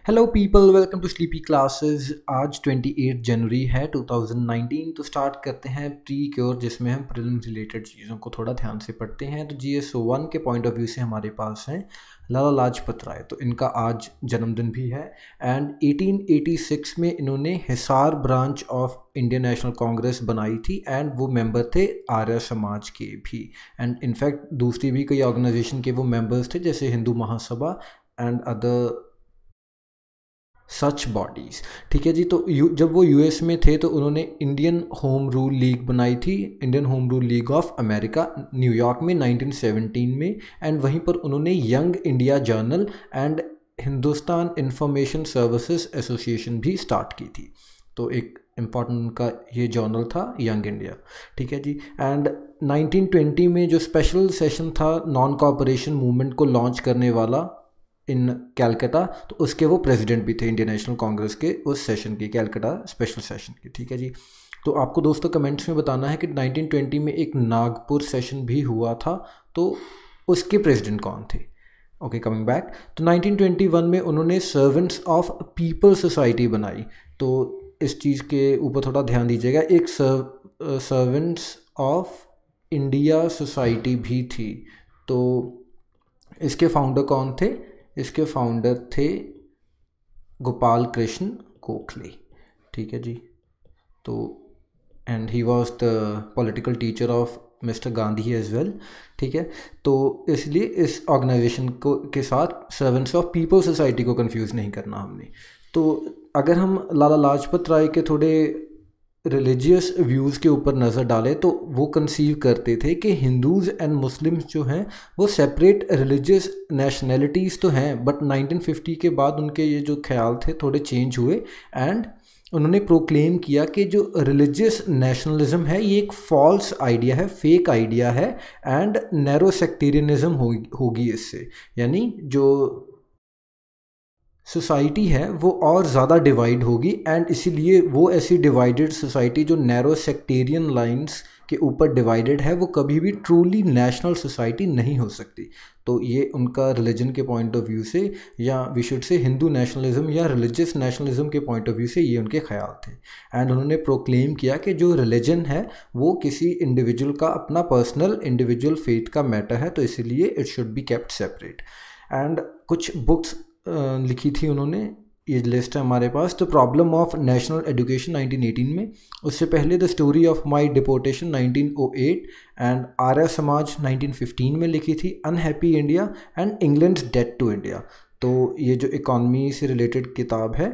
Hello people, welcome to sleepy classes. आज 28 जनवरी है 2019। तो स्टार्ट करते हैं प्री क्योर, जिसमें हम प्रीलिम्स रिलेटेड चीज़ों को थोड़ा ध्यान से पढ़ते हैं। तो GS1 के पॉइंट ऑफ व्यू से हमारे पास हैं लाला लाजपत राय। तो इनका आज जन्मदिन भी है एंड 1886 में इन्होंने Hisar branch of Indian national Congress बनाई थी एंड वो मेंबर थे आर्य समाज के भी। एंड इनफैक्ट दूसरी भी कई ऑर्गेनाइजेशन के वो मेंबर्स थे, जैसे Hindu Mahasabha and other such bodies. ठीक है जी। तो जब वो यूएस में थे तो उन्होंने इंडियन होम रूल लीग बनाई थी, Indian home rule league of America, New York में 1917 में। एंड वहीं पर उन्होंने young India journal and Hindustan information services association भी स्टार्ट की थी। तो एक इम्पॉर्टेंट उनका ये जर्नल था यंग इंडिया। ठीक है जी। एंड 1920 में जो स्पेशल सेशन था नॉन कॉपरेशन मूवमेंट को लॉन्च करने वाला इन कैलकाटा, तो उसके वो प्रेसिडेंट भी थे इंडियन नेशनल कांग्रेस के उस सेशन की, कैलकाटा स्पेशल सेशन की। ठीक है जी। तो आपको दोस्तों कमेंट्स में बताना है कि 1920 में एक नागपुर सेशन भी हुआ था, तो उसके प्रेसिडेंट कौन थे। Okay, coming back. तो 1921 में उन्होंने सर्वेंट्स ऑफ पीपल सोसाइटी बनाई। तो इस चीज़ के ऊपर थोड़ा ध्यान दीजिएगा। एक सर्वेंट्स ऑफ इंडिया सोसाइटी भी थी। तो इसके फाउंडर कौन थे? इसके फाउंडर थे गोपाल कृष्ण गोखले। ठीक है जी। तो and he was the political teacher of mister Gandhi as well. ठीक है। तो इसलिए इस ऑर्गेनाइजेशन को के साथ सर्वेंट्स ऑफ पीपल सोसाइटी को कंफ्यूज नहीं करना हमने। तो अगर हम लाला लाजपत राय के थोड़े रिलीजियस व्यूज़ के ऊपर नज़र डालें तो वो कंसीव करते थे कि हिंदूज़ एंड मुस्लिम्स जो हैं वो सेपरेट रिलीजियस नेशनैलिटीज़ तो हैं, बट 1950 के बाद उनके ये जो ख्याल थे थोड़े चेंज हुए एंड उन्होंने प्रोक्लेम किया कि जो रिलीजियस नेशनलिज्म है ये एक फॉल्स आइडिया है, फेक आइडिया है एंड नैरो सेक्टेरियनिज्म होगी इससे। यानी जो सोसाइटी है वो और ज़्यादा डिवाइड होगी एंड इसीलिए वो ऐसी डिवाइडेड सोसाइटी जो नैरो सेक्टेरियन लाइंस के ऊपर डिवाइडेड है वो कभी भी ट्रूली नेशनल सोसाइटी नहीं हो सकती। तो ये उनका रिलीजन के पॉइंट ऑफ व्यू से, या we should say Hindu nationalism या रिलीजियस नेशनलिज्म के पॉइंट ऑफ व्यू से ये उनके ख्याल थे। एंड उन्होंने प्रोक्लेम किया कि जो रिलीजन है वो किसी इंडिविजुअल का अपना पर्सनल इंडिविजुअल फेथ का मैटर है, तो इसीलिए it should be kept separate. And कुछ बुक्स लिखी थी उन्होंने, ये लिस्ट है हमारे पास। तो प्रॉब्लम ऑफ नेशनल एजुकेशन 1918 में, उससे पहले the story of my deportation 1908 and Arya Samaj 1915 में लिखी थी, unhappy India and England's debt to India. तो ये जो इकॉनमी से रिलेटेड किताब है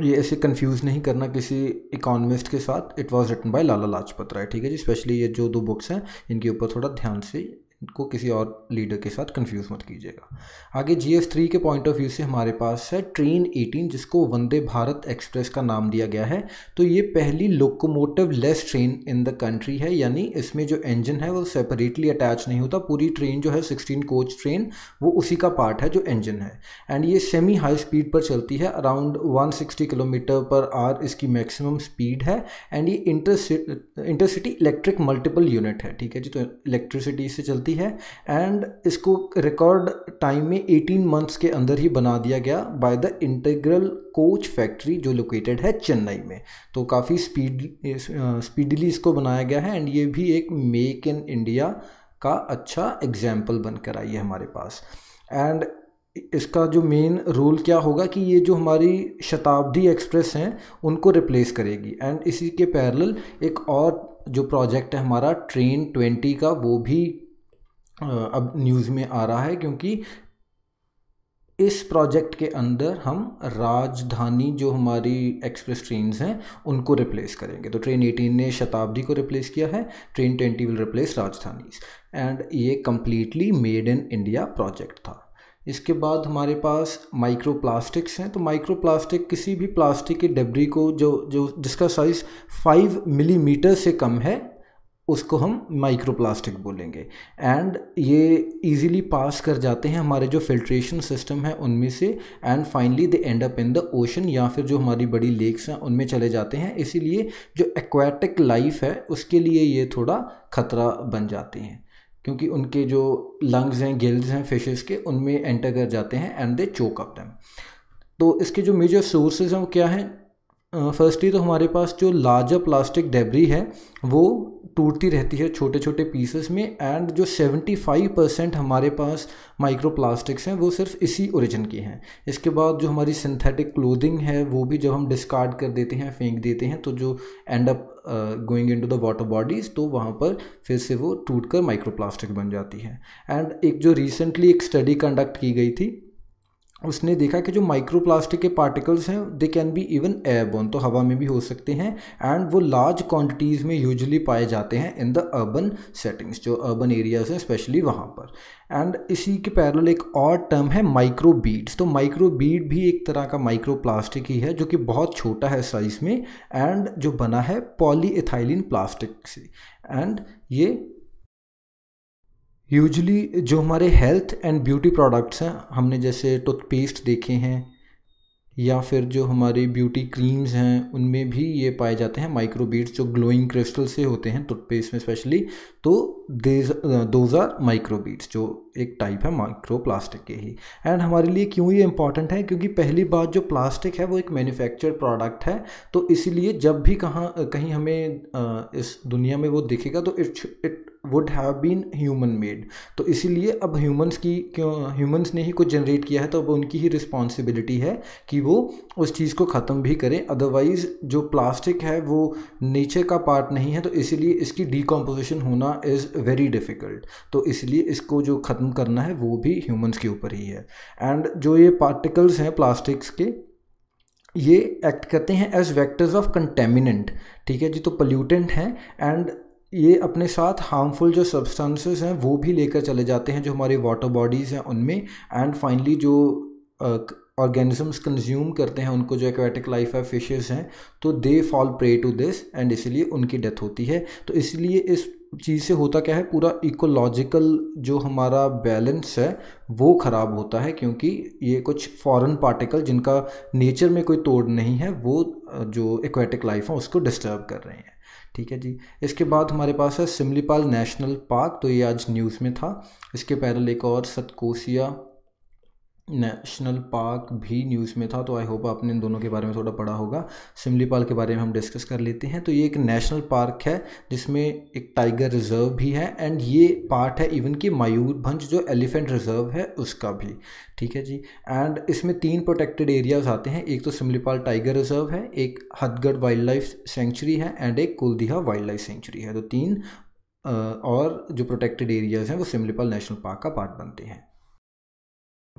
ये ऐसे कंफ्यूज नहीं करना किसी इकोनॉमिस्ट के साथ। It was written by Lala Lajpat Rai. ठीक है जी। स्पेशली ये जो दो बुक्स हैं इनके ऊपर थोड़ा ध्यान से, इनको किसी और लीडर के साथ कंफ्यूज मत कीजिएगा। आगे GS3 के पॉइंट ऑफ व्यू से हमारे पास है ट्रेन 18, जिसको वंदे भारत एक्सप्रेस का नाम दिया गया है। तो ये पहली locomotive less train in the country है, यानी इसमें जो इंजन है वो सेपरेटली अटैच नहीं होता। पूरी ट्रेन जो है 16 कोच ट्रेन वो उसी का पार्ट है जो इंजन है। एंड ये सेमी हाई स्पीड पर चलती है, अराउंड 160 किलोमीटर पर आवर इसकी मैक्सिमम स्पीड है। एंड ये इंटरसिटी इलेक्ट्रिक मल्टीपल यूनिट है। ठीक है जी। तो इलेक्ट्रिसिटी से चलती है एंड इसको रिकॉर्ड टाइम में 18 मंथ्स के अंदर ही बना दिया गया by the integral coach factory जो लोकेटेड है चेन्नई में। तो काफ़ी स्पीडली इसको बनाया गया है एंड ये भी एक मेक इन इंडिया का अच्छा एग्जाम्पल बनकर आई है हमारे पास। एंड इसका जो मेन रोल क्या होगा कि ये जो हमारी शताब्दी एक्सप्रेस हैं उनको रिप्लेस करेगी। एंड इसी के पैरेलल एक और जो प्रोजेक्ट है हमारा ट्रेन 20 का, वो भी अब न्यूज़ में आ रहा है, क्योंकि इस प्रोजेक्ट के अंदर हम राजधानी जो हमारी एक्सप्रेस ट्रेन्स हैं उनको रिप्लेस करेंगे। तो ट्रेन 18 ने शताब्दी को रिप्लेस किया है, ट्रेन 20 विल रिप्लेस राजधानी। एंड ये completely made in India project था। इसके बाद हमारे पास माइक्रो प्लास्टिक्स हैं। तो माइक्रो प्लास्टिक किसी भी प्लास्टिक के डिब्री को जो जिसका साइज़ 5 मिलीमीटर से कम है उसको हम माइक्रो प्लास्टिक बोलेंगे। एंड ये इजीली पास कर जाते हैं हमारे जो फिल्ट्रेशन सिस्टम है उनमें से, and finally they and up in the ocean, या फिर जो हमारी बड़ी लेक्स हैं उनमें चले जाते हैं। इसीलिए जो एक्वाटिक लाइफ है उसके लिए ये थोड़ा खतरा बन जाते हैं, क्योंकि उनके जो लंग्स हैं, गिल्स हैं फिशेस के, उनमें एंटर कर जाते हैं and they choke up them. तो इसके जो मेजर सोर्सेज हैं वो क्या हैं? फर्स्टली तो हमारे पास जो लार्जर प्लास्टिक डेब्री है वो टूटती रहती है छोटे छोटे पीसेस में, एंड जो 75% हमारे पास माइक्रो प्लास्टिक्स हैं वो सिर्फ इसी ओरिजिन की हैं। इसके बाद जो हमारी सिंथेटिक क्लोथिंग है वो भी जब हम डिस्कार्ड कर देते हैं, फेंक देते हैं, तो जो and up going into the water bodies, तो वहाँ पर फिर से वो टूट कर माइक्रो प्लास्टिक बन जाती है। एंड एक जो रिसेंटली एक स्टडी कंडक्ट की गई थी, उसने देखा कि जो माइक्रो प्लास्टिक के पार्टिकल्स हैं they can be even airborne, तो हवा में भी हो सकते हैं, एंड वो लार्ज क्वांटिटीज़ में यूजुअली पाए जाते हैं इन द अर्बन सेटिंग्स, जो अर्बन एरियाज हैं स्पेशली वहाँ पर। एंड इसी के पैरेलल एक और टर्म है माइक्रो बीड्स। तो माइक्रो बीड भी एक तरह का माइक्रो प्लास्टिक ही है जो कि बहुत छोटा है साइज़ में, एंड जो बना है पॉलीइथाइलिन प्लास्टिक से। एंड ये यूजुअली जो हमारे हेल्थ एंड ब्यूटी प्रोडक्ट्स हैं, हमने जैसे टूथपेस्ट देखे हैं या फिर जो हमारी ब्यूटी क्रीम्स हैं उनमें भी ये पाए जाते हैं माइक्रो बीड्स, जो ग्लोइंग क्रिस्टल से होते हैं टूथपेस्ट में स्पेशली। तो दोज आर माइक्रो बीड्स, जो एक टाइप है माइक्रो प्लास्टिक के ही। एंड हमारे लिए क्यों ये इंपॉर्टेंट है? क्योंकि पहली बात, जो प्लास्टिक है वो एक मैन्युफैक्चर्ड प्रोडक्ट है, तो इसीलिए जब भी कहीं हमें इस दुनिया में वो दिखेगा तो it would have been human made. तो इसीलिए अब ह्यूमंस ने ही कुछ जनरेट किया है, तो अब उनकी ही रिस्पॉन्सिबिलिटी है कि वो उस चीज़ को ख़त्म भी करें। अदरवाइज़ जो प्लास्टिक है वो नेचर का पार्ट नहीं है, तो इसीलिए इसकी डिकम्पोजिशन होना इज़ वेरी डिफ़िकल्ट। तो इसलिए इसको जो ख़त्म करना है वो भी ह्यूमंस के ऊपर ही है। एंड जो ये पार्टिकल्स हैं प्लास्टिक्स के, ये एक्ट करते हैं एज वेक्टर्स ऑफ कंटेमिनेंट, ठीक है जी। तो पोल्यूटेंट हैं, एंड ये अपने साथ हार्मफुल जो सब्सटेंसेस हैं वो भी लेकर चले जाते हैं जो हमारी वाटर बॉडीज़ हैं उनमें। एंड फाइनली जो ऑर्गेनिजम्स कंज्यूम करते हैं उनको, जो एक्वेटिक लाइफ है, फिशेस हैं, तो they fall prey to this, and इसलिए उनकी डेथ होती है। तो इसलिए इस चीज़ से होता क्या है, पूरा इकोलॉजिकल जो हमारा बैलेंस है वो ख़राब होता है, क्योंकि ये कुछ फॉरेन पार्टिकल जिनका नेचर में कोई तोड़ नहीं है वो जो एक्वेटिक लाइफ है उसको डिस्टर्ब कर रहे हैं, ठीक है जी। इसके बाद हमारे पास है सिमलीपाल नेशनल पार्क, तो ये आज न्यूज़ में था। इसके पैरेलल एक और सतकोसिया नेशनल पार्क भी न्यूज़ में था, तो आई होप आपने इन दोनों के बारे में थोड़ा पढ़ा होगा। सिमलीपाल के बारे में हम डिस्कस कर लेते हैं। तो ये एक नेशनल पार्क है जिसमें एक टाइगर रिजर्व भी है, एंड ये पार्ट है इवन कि मयूरभंज जो एलिफेंट रिजर्व है उसका भी, ठीक है जी। एंड इसमें 3 प्रोटेक्टेड एरियाज आते हैं, एक तो सिमलीपाल टाइगर रिजर्व है, एक हथगढ़ वाइल्ड लाइफ सेंचुरी है, एंड एक कुलदीहा वाइल्ड लाइफ सेंचुरी है। तो 3 और जो प्रोटेक्टेड एरियाज हैं वो सिमलीपाल नेशनल पार्क का पार्ट बनते हैं।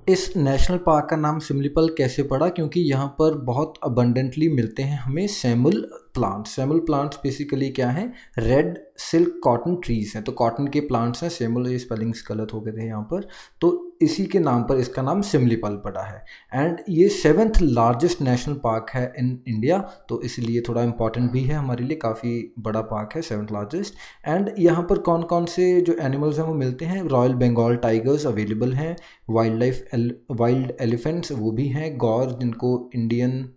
इस नेशनल पार्क का नाम सिमलीपाल कैसे पड़ा? क्योंकि यहाँ पर बहुत अबंडेंटली मिलते हैं हमें Samuel plants. Samuel plants basically क्या हैं? रेड सिल्क कॉटन ट्रीज हैं, तो कॉटन के प्लांट्स हैं। सेमुल, ये स्पेलिंग्स गलत हो गए थे यहाँ पर, तो इसी के नाम पर इसका नाम सिमलीपाल पड़ा है। एंड ये 7th लार्जेस्ट नेशनल पार्क है इन इंडिया, तो इसलिए थोड़ा इंपॉर्टेंट भी है हमारे लिए, काफ़ी बड़ा पार्क है, 7th लार्जेस्ट। एंड यहाँ पर कौन कौन से जो एनिमल्स हैं वो मिलते हैं? रॉयल बंगाल टाइगर्स अवेलेबल हैं, वाइल्ड एलिफेंट्स वो भी हैं, गौर जिनको इंडियन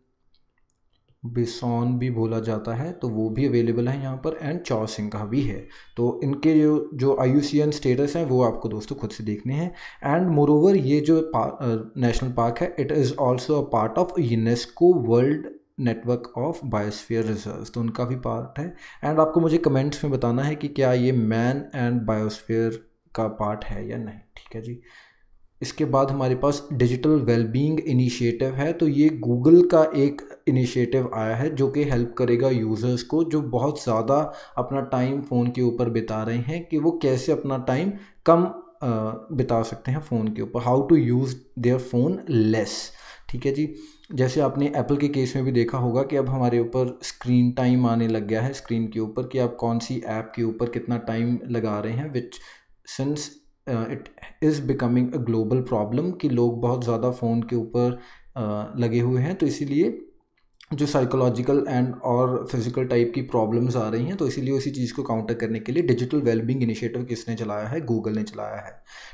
बिसॉन भी बोला जाता है तो वो भी अवेलेबल है यहाँ पर, एंड चौसिंघा भी है। तो इनके जो IUCN स्टेटस हैं वो आपको दोस्तों खुद से देखने हैं। एंड मोरोवर ये जो नेशनल पार्क है, it is also a part of UNESCO world network of biosphere reserves, तो उनका भी पार्ट है। एंड आपको मुझे कमेंट्स में बताना है कि क्या ये मैन एंड बायोस्फीयर का पार्ट है या नहीं, ठीक है जी। इसके बाद हमारे पास डिजिटल वेलबींग इनिशिएटिव है, तो ये गूगल का एक इनिशिएटिव आया है जो कि हेल्प करेगा यूज़र्स को जो बहुत ज़्यादा अपना टाइम फ़ोन के ऊपर बिता रहे हैं, कि वो कैसे अपना टाइम कम बिता सकते हैं फ़ोन के ऊपर, how to use their phone less, ठीक है जी। जैसे आपने एप्पल के केस में भी देखा होगा कि अब हमारे ऊपर स्क्रीन टाइम आने लग गया है स्क्रीन के ऊपर, कि आप कौन सी ऐप के ऊपर कितना टाइम लगा रहे हैं, which since it is becoming a global problem, कि लोग बहुत ज़्यादा फ़ोन के ऊपर लगे हुए हैं, तो इसीलिए जो साइकोलॉजिकल एंड और फिज़िकल टाइप की प्रॉब्लम्स आ रही हैं, तो इसीलिए उसी चीज़ को काउंटर करने के लिए डिजिटल वेलबींग इनिशिएटिव किसने चलाया है? गूगल ने चलाया है।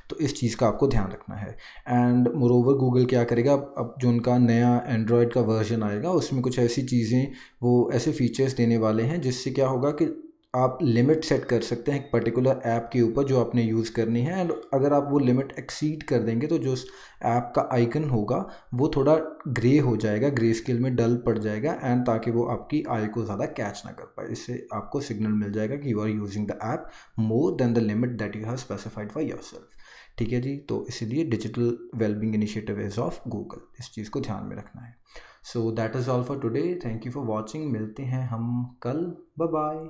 तो इस चीज़ का आपको ध्यान रखना है। एंड मोरोवर गूगल क्या करेगा, अब जो उनका नया एंड्रॉयड का वर्जन आएगा उसमें कुछ ऐसी चीज़ें, वो ऐसे फीचर्स देने वाले हैं जिससे क्या होगा कि आप लिमिट सेट कर सकते हैं एक पर्टिकुलर ऐप के ऊपर जो आपने यूज़ करनी है, एंड अगर आप वो लिमिट एक्सीड कर देंगे तो जो ऐप का आइकन होगा वो थोड़ा ग्रे हो जाएगा, ग्रे स्केल में डल पड़ जाएगा, एंड ताकि वो आपकी आई को ज़्यादा कैच ना कर पाए। इससे आपको सिग्नल मिल जाएगा कि you are using the app more than the limit that you have specified for yourself. ठीक है जी, तो इसीलिए digital wellbeing initiative is of Google, इस चीज़ को ध्यान में रखना है। So that is all for today, thank you for watching, मिलते हैं हम कल, बाय बाय।